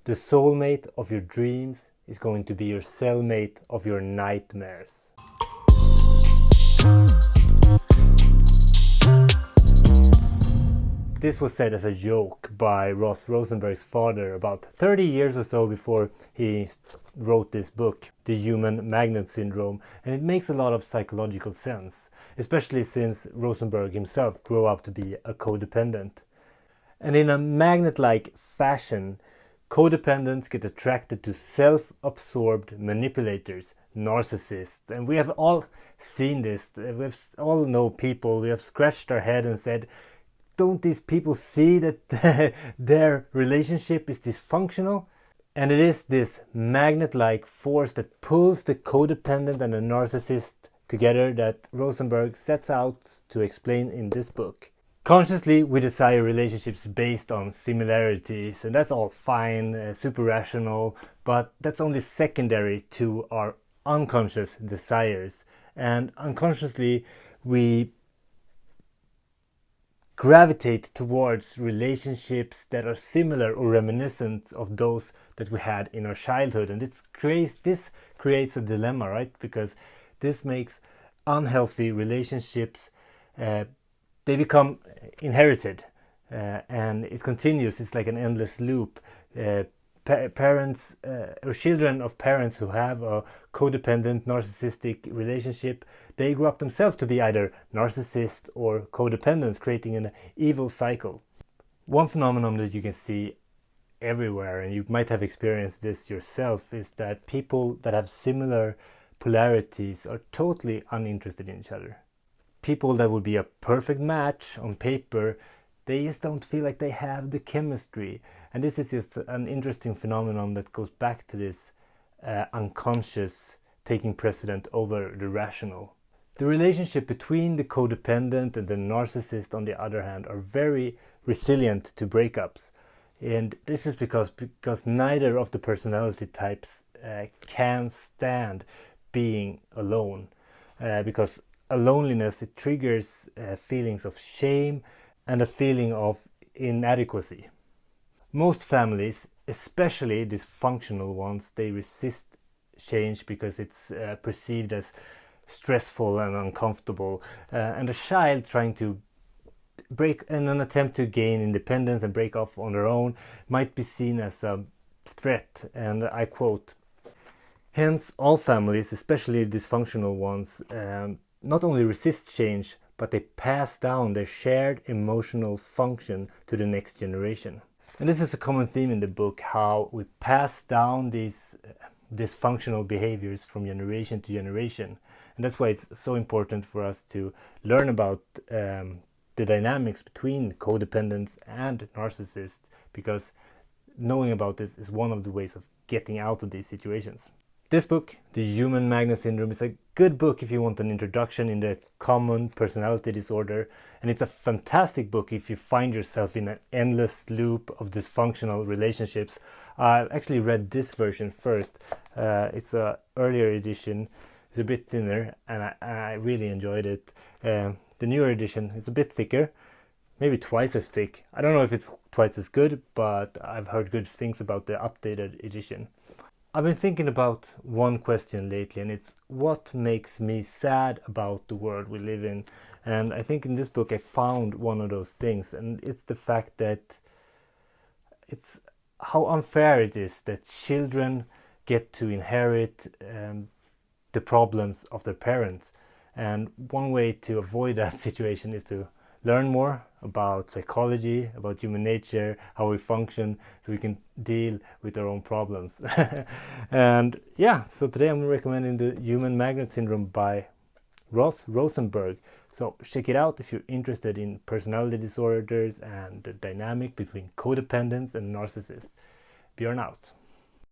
The soulmate of your dreams is going to be your cellmate of your nightmares. This was said as a joke by Ross Rosenberg's father about 30 years or so before he wrote this book, The Human Magnet Syndrome, and it makes a lot of psychological sense, especially since Rosenberg himself grew up to be a codependent. And in a magnet-like fashion, codependents get attracted to self-absorbed manipulators, narcissists, and we have all seen this. We all know people. We have scratched our head and said, don't these people see that their relationship is dysfunctional? And it is this magnet-like force that pulls the codependent and the narcissist together that Rosenberg sets out to explain in this book. Consciously, we desire relationships based on similarities, and that's all fine, super rational, but that's only secondary to our unconscious desires. And unconsciously, we gravitate towards relationships that are similar or reminiscent of those that we had in our childhood. And this creates a dilemma, right? Because this makes unhealthy relationships, they become inherited, and it continues. It's like an endless loop. Parents or children of parents who have a codependent narcissistic relationship, they grew up themselves to be either narcissists or codependents, creating an evil cycle. One phenomenon that you can see everywhere, and you might have experienced this yourself, is that people that have similar polarities are totally uninterested in each other. People that would be a perfect match on paper, they just don't feel like they have the chemistry. And this is just an interesting phenomenon that goes back to this unconscious taking precedent over the rational. The relationship between the codependent and the narcissist, on the other hand, are very resilient to breakups. And this is because neither of the personality types can stand being alone. Because loneliness, it triggers feelings of shame and a feeling of inadequacy. Most families, especially dysfunctional ones, they resist change because it's perceived as stressful and uncomfortable. And a child trying to break in an attempt to gain independence and break off on their own might be seen as a threat. And I quote, "Hence, all families, especially dysfunctional ones, not only resist change, but they pass down their shared emotional function to the next generation." And this is a common theme in the book, how we pass down these dysfunctional behaviors from generation to generation. And that's why it's so important for us to learn about the dynamics between codependents and narcissists, because knowing about this is one of the ways of getting out of these situations. This book, The Human Magnet Syndrome, is a good book if you want an introduction in the common personality disorder, and it's a fantastic book if you find yourself in an endless loop of dysfunctional relationships. I actually read this version first. It's an earlier edition. It's a bit thinner, and I really enjoyed it. The newer edition is a bit thicker, maybe twice as thick. I don't know if it's twice as good, but I've heard good things about the updated edition. I've been thinking about one question lately, and it's what makes me sad about the world we live in. And I think in this book I found one of those things, and it's the fact that it's how unfair it is that children get to inherit the problems of their parents. And one way to avoid that situation is to learn more about psychology, about human nature, how we function, so we can deal with our own problems. And yeah, so today I'm recommending The Human Magnet Syndrome by Ross Rosenberg. So check it out if you're interested in personality disorders and the dynamic between codependence and narcissists. Björn out.